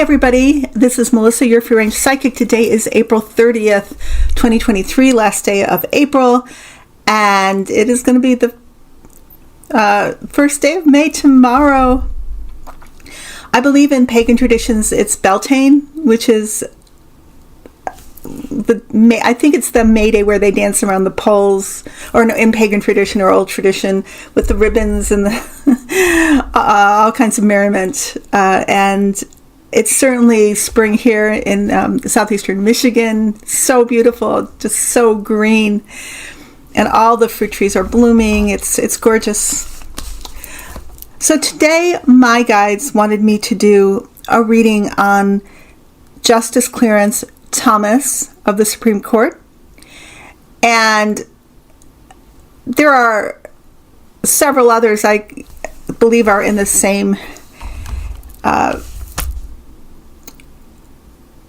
everybody. This is Melissa, your free range psychic. Today is April 30th, 2023, last day of April, and it is going to be the first day of May tomorrow. I believe in pagan traditions, it's Beltane, which is I think it's the May Day where they dance around the poles, or no, in pagan tradition or old tradition, with the ribbons and the all kinds of merriment. And it's certainly spring here in southeastern Michigan. So beautiful, just so green, and all the fruit trees are blooming. It's gorgeous. So today, my guides wanted me to do a reading on Justice Clarence Thomas of the Supreme Court, and there are several others I believe are in the same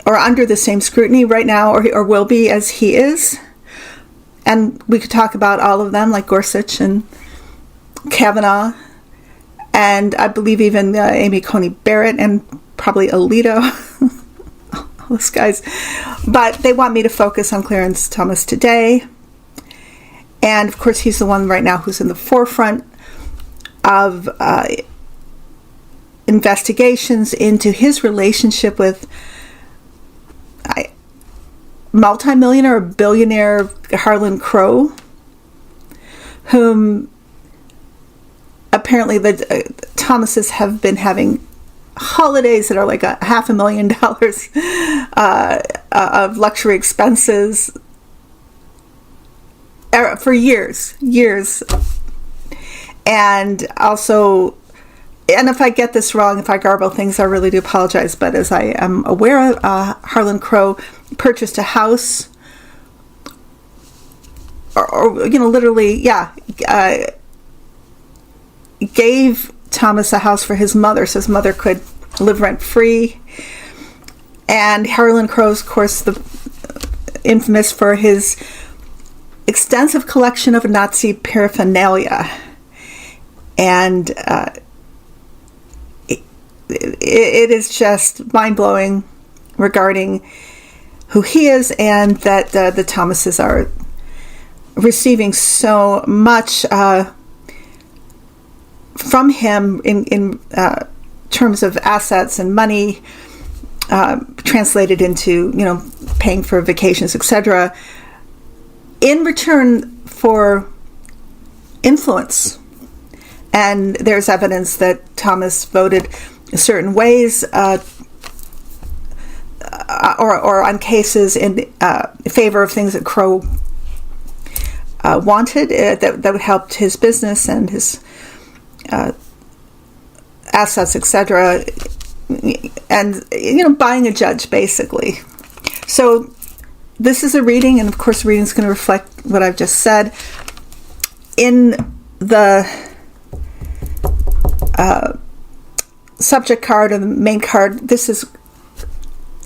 or under the same scrutiny right now, or will be as he is, and we could talk about all of them, like Gorsuch and Kavanaugh, and I believe even Amy Coney Barrett and probably Alito. Those guys, but they want me to focus on Clarence Thomas today, and of course he's the one right now who's in the forefront of investigations into his relationship with multi-millionaire or billionaire Harlan Crow, whom apparently the Thomases have been having holidays that are like $500,000 of luxury expenses for years, and also, and if I get this wrong, if I garble things, I really do apologize, but as I am aware, Harlan Crow purchased a house, or literally, gave Thomas a house for his mother so his mother could live rent-free. And Harlan Crow's, of course, infamous for his extensive collection of Nazi paraphernalia. And it is just mind-blowing regarding who he is, and that the Thomases are receiving so much from him in terms of assets and money, translated into paying for vacations, etc., in return for influence. And there's evidence that Thomas voted certain ways, or on cases in favor of things that Crow wanted, that helped his business and his assets, etc., and buying a judge, basically. So this is a reading, and of course the reading is going to reflect what I've just said. In the subject card, or the main card, this is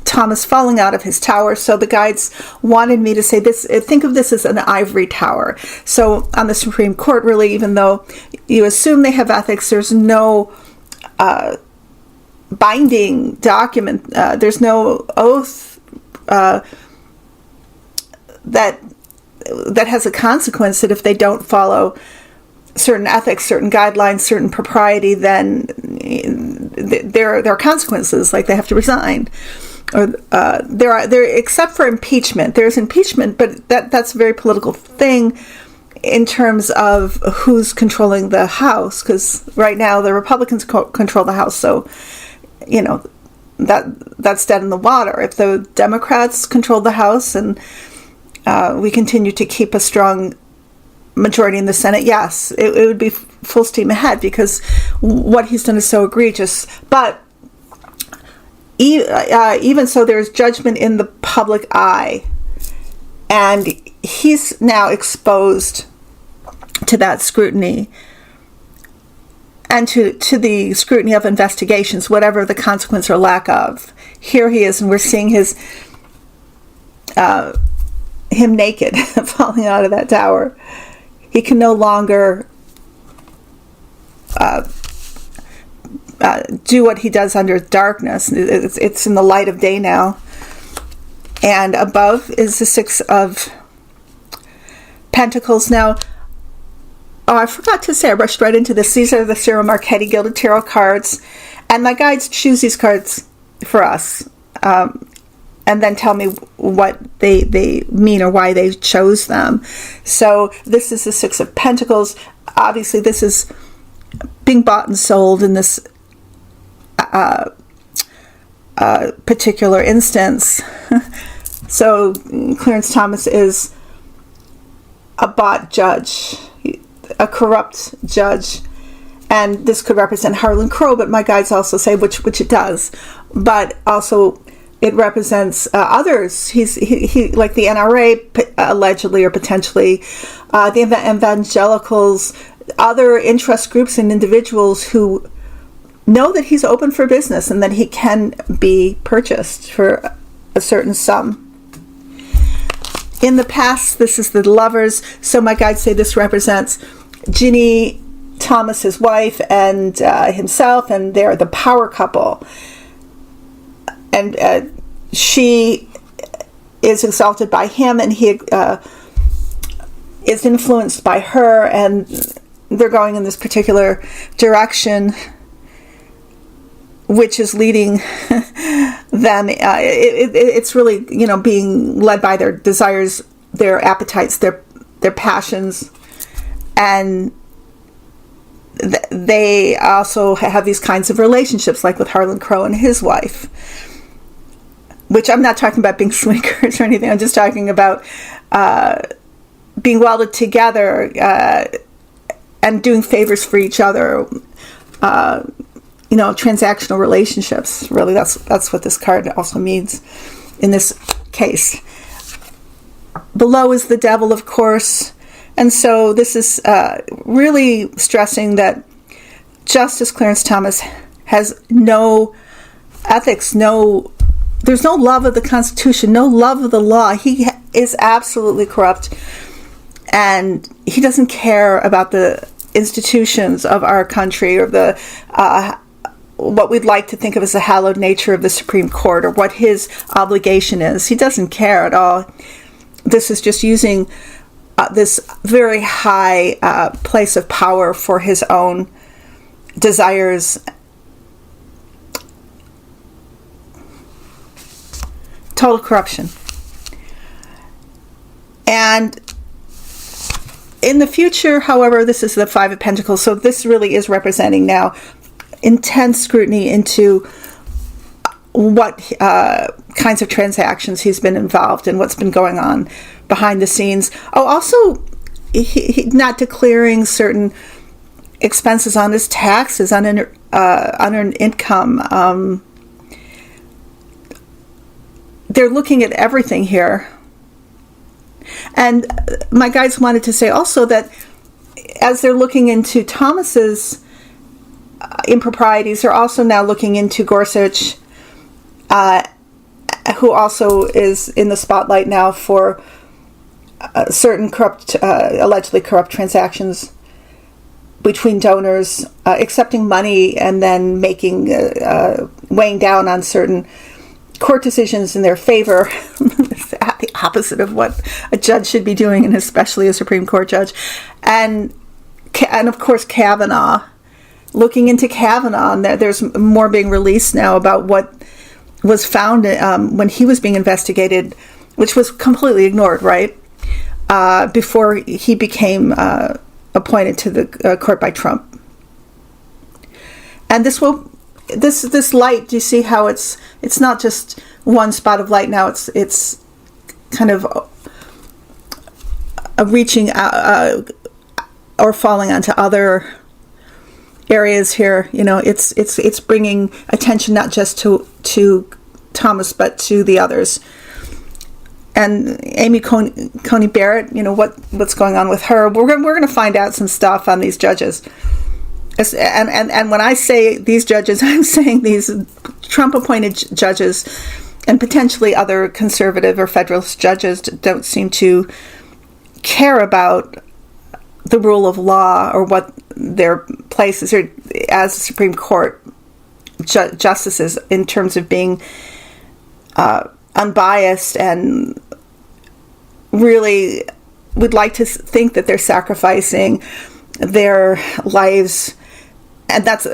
Thomas falling out of his tower. So the guides wanted me to say this, think of this as an ivory tower. So on the Supreme Court, really, even though you assume they have ethics, there's no binding document, there's no oath that has a consequence, that if they don't follow certain ethics, certain guidelines, certain propriety, then there are consequences, like they have to resign. Or there except for impeachment. There's impeachment, but that's a very political thing in terms of who's controlling the House, because right now the Republicans control the House, so that's dead in the water. If the Democrats control the House and we continue to keep a strong majority in the Senate, yes, it would be full steam ahead, because what he's done is so egregious. But even so, there's judgment in the public eye, and he's now exposed to that scrutiny, and to the scrutiny of investigations, whatever the consequence or lack of. Here he is, and we're seeing him naked, falling out of that tower. He can no longer do what he does under darkness. It's in the light of day now. And above is the Six of Pentacles. Now, I forgot to say, I rushed right into this. These are the Ciro Marchetti Gilded Tarot cards. And my guides choose these cards for us. And then tell me what they mean or why they chose them. So this is the Six of Pentacles. Obviously, this is being bought and sold in this particular instance. So Clarence Thomas is a bought judge, a corrupt judge. And this could represent Harlan Crow, but my guides also say, which it does, but also it represents others. He like the NRA, allegedly or potentially, the evangelicals, other interest groups and individuals who know that he's open for business and that he can be purchased for a certain sum. In the past, this is the Lovers. So my guides say this represents Ginny Thomas, his wife, and himself, and they're the power couple. And she is exalted by him, and he is influenced by her, and they're going in this particular direction, which is leading them. It's really, being led by their desires, their appetites, their passions, and they also have these kinds of relationships, like with Harlan Crow and his wife, which I'm not talking about being swingers or anything. I'm just talking about being welded together and doing favors for each other. Transactional relationships. Really, that's what this card also means in this case. Below is the Devil, of course. And so this is really stressing that Justice Clarence Thomas has no ethics, there's no love of the Constitution, no love of the law. He is absolutely corrupt, and he doesn't care about the institutions of our country or the what we'd like to think of as the hallowed nature of the Supreme Court or what his obligation is. He doesn't care at all. This is just using this very high place of power for his own desires. Total corruption. And in the future, however, this is the Five of Pentacles, so this really is representing now intense scrutiny into what kinds of transactions he's been involved in, what's been going on behind the scenes. Also, he not declaring certain expenses on his taxes, on unearned income. They're looking at everything here. And my guides wanted to say also that as they're looking into Thomas's improprieties, they're also now looking into Gorsuch, who also is in the spotlight now for certain allegedly corrupt transactions between donors, accepting money and then weighing down on certain court decisions in their favor. The opposite of what a judge should be doing, and especially a Supreme Court judge. And of course Kavanaugh, looking into Kavanaugh, and there's more being released now about what was found when he was being investigated, which was completely ignored, right? Before he became appointed to the court by Trump. And this light, do you see how it's not just one spot of light now, it's kind of reaching out or falling onto other areas here. It's bringing attention not just to Thomas but to the others. And Amy Coney Barrett, what's going on with her? We're going to find out some stuff on these judges. And when I say these judges, I'm saying these Trump-appointed judges and potentially other conservative or federalist judges don't seem to care about the rule of law or what their place is as the Supreme Court justices in terms of being unbiased, and really would like to think that they're sacrificing their lives, and that's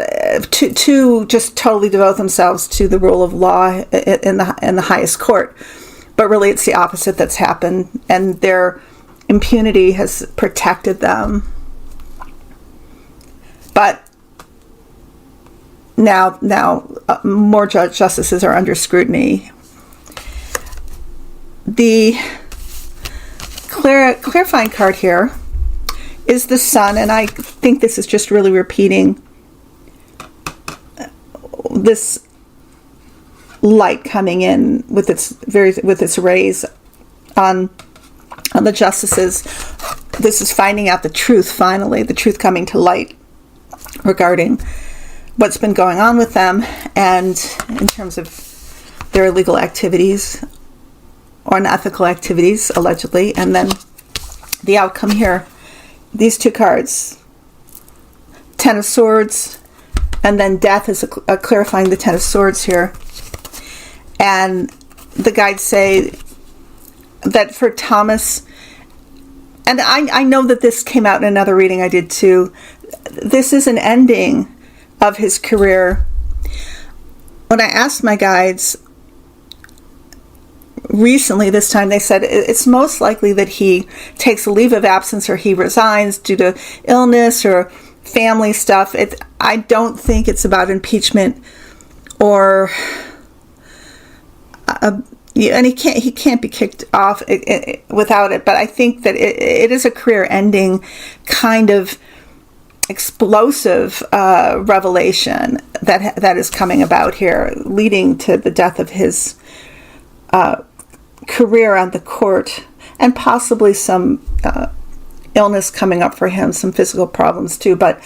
to just totally devote themselves to the rule of law in the highest court. But really it's the opposite that's happened, and their impunity has protected them. But now more justices are under scrutiny. The clarifying card here is the Sun, and I think this is just really repeating this light coming in with its rays on the justices. This is finding out the truth, finally, the truth coming to light regarding what's been going on with them, and in terms of their illegal activities or unethical activities, allegedly. And then the outcome here, these two cards, Ten of Swords, and then Death is clarifying the Ten of Swords here. And the guides say that for Thomas, and I know that this came out in another reading I did too, this is an ending of his career. When I asked my guides recently, this time, they said it's most likely that he takes a leave of absence or he resigns due to illness or family stuff. I don't think it's about impeachment or and he can't be kicked off without it. But I think that it is a career-ending kind of explosive revelation that is coming about here, leading to the death of his career on the court, and possibly some illness coming up for him, some physical problems too. But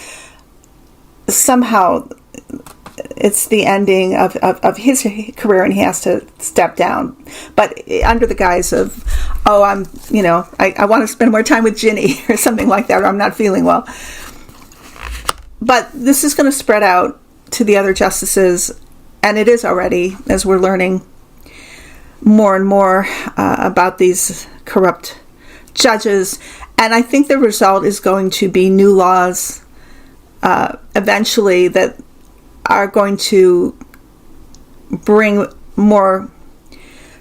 somehow it's the ending of his career, and he has to step down, but under the guise of, I want to spend more time with Ginny or something like that, or I'm not feeling well. But this is going to spread out to the other justices, and it is already, as we're learning more and more about these corrupt judges. And I think the result is going to be new laws eventually that are going to bring more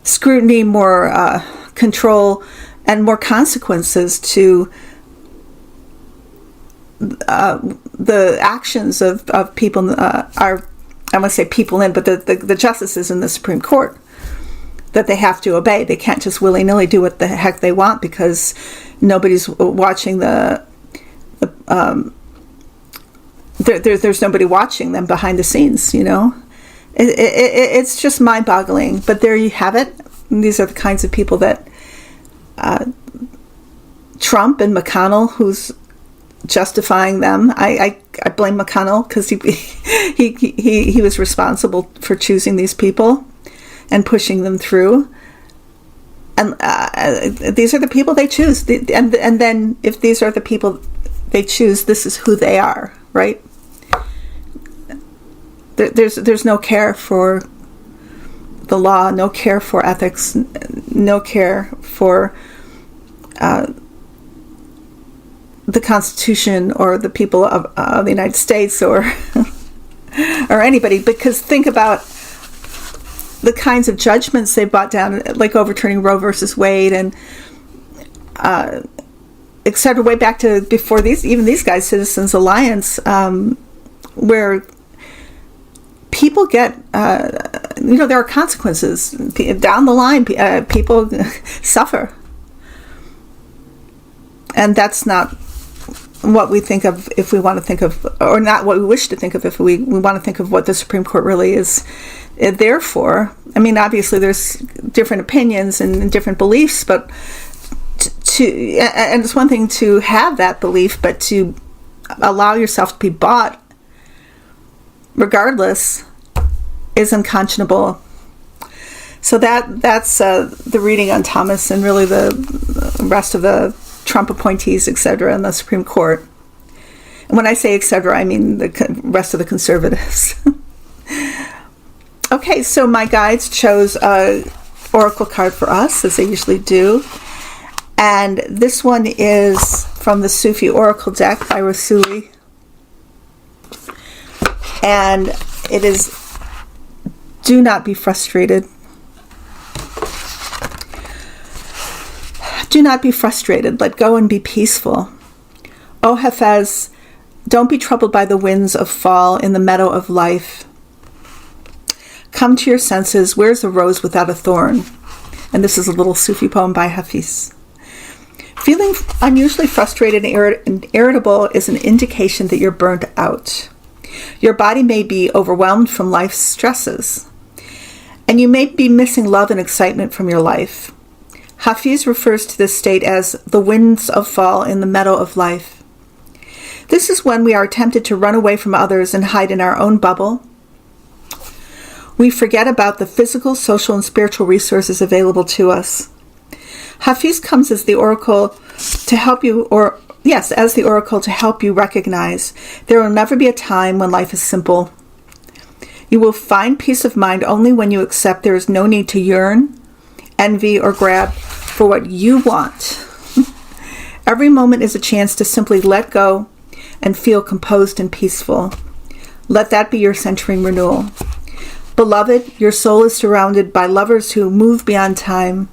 scrutiny, more control, and more consequences to the actions of people, I want to say people but the justices in the Supreme Court, that they have to obey. They can't just willy-nilly do what the heck they want because nobody's watching there's nobody watching them behind the scenes, It's just mind-boggling. But there you have it. These are the kinds of people that Trump and McConnell, who's justifying them. I blame McConnell because he was responsible for choosing these people and pushing them through. And these are the people they choose. And then if these are the people they choose, this is who they are, right? There's no care for the law, no care for ethics, no care for the Constitution or the people of the United States or anybody. Because think about the kinds of judgments they brought down, like overturning Roe versus Wade and etc. Way back to before these guys, Citizens Alliance, where people get, there are consequences down the line. People suffer, and that's not what we think of if we want to think of, or not what we wish to think of if we want to think of what the Supreme Court really is there for. I mean, obviously there's different opinions and different beliefs, but and it's one thing to have that belief, but to allow yourself to be bought regardless is unconscionable. So that's the reading on Thomas and really the rest of the Trump appointees, etc., in the Supreme Court. And when I say etc., I mean the rest of the conservatives. Okay, so my guides chose a oracle card for us, as they usually do. And this one is from the Sufi Oracle deck by Rassouli. And it is, do not be frustrated. Do not be frustrated. Let go and be peaceful. O Hafez, don't be troubled by the winds of fall in the meadow of life. Come to your senses. Where's a rose without a thorn? And this is a little Sufi poem by Hafiz. Feeling unusually frustrated and irritable is an indication that you're burnt out. Your body may be overwhelmed from life's stresses, and you may be missing love and excitement from your life. Hafiz refers to this state as the winds of fall in the meadow of life. This is when we are tempted to run away from others and hide in our own bubble. We forget about the physical, social, and spiritual resources available to us. Hafiz comes as the oracle to help you, as the oracle to help you recognize there will never be a time when life is simple. You will find peace of mind only when you accept there is no need to yearn, envy, or grab for what you want. Every moment is a chance to simply let go and feel composed and peaceful. Let that be your centering renewal. Beloved, your soul is surrounded by lovers who move beyond time.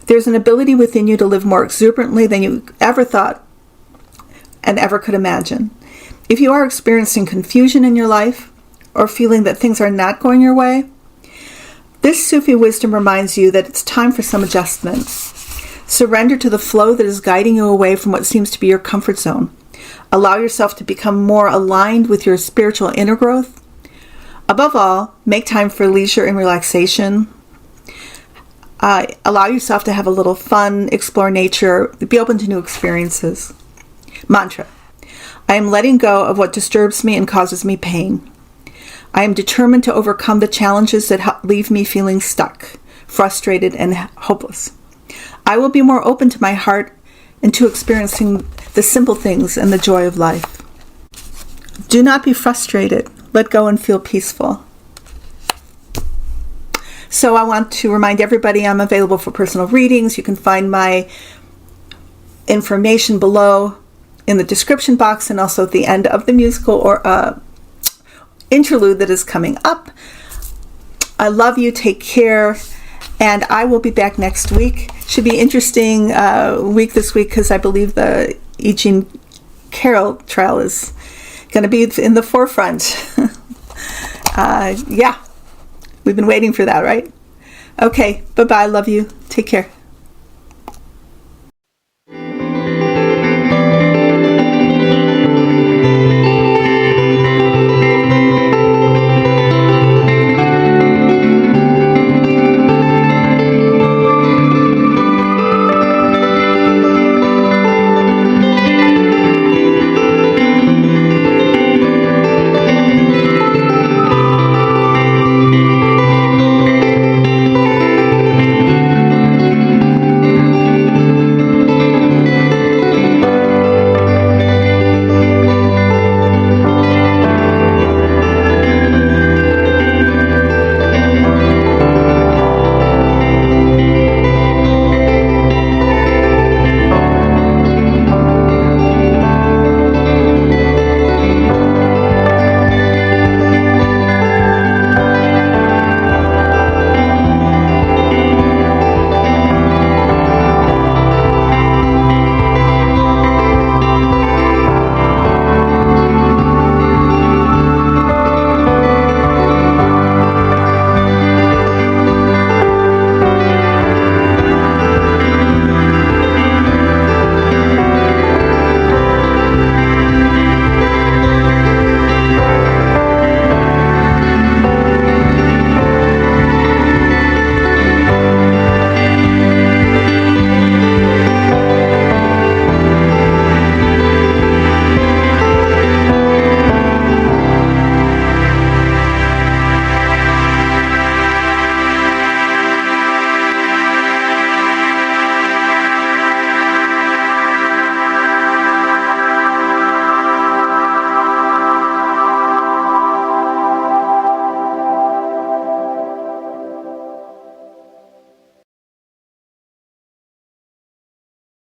There's an ability within you to live more exuberantly than you ever thought and ever could imagine. If you are experiencing confusion in your life or feeling that things are not going your way, this Sufi wisdom reminds you that it's time for some adjustment. Surrender to the flow that is guiding you away from what seems to be your comfort zone. Allow yourself to become more aligned with your spiritual inner growth. Above all, make time for leisure and relaxation. Allow yourself to have a little fun, explore nature, be open to new experiences. Mantra. I am letting go of what disturbs me and causes me pain. I am determined to overcome the challenges that leave me feeling stuck, frustrated, and hopeless. I will be more open to my heart and to experiencing the simple things and the joy of life. Do not be frustrated. Let go and feel peaceful. So I want to remind everybody I'm available for personal readings. You can find my information below in the description box and also at the end of the musical or interlude that is coming up. I love you. Take care. And I will be back next week. Should be interesting week this week because I believe the E. Jean Carroll trial is going to be in the forefront. Yeah, we've been waiting for that, right? Okay, bye-bye. Love you. Take care.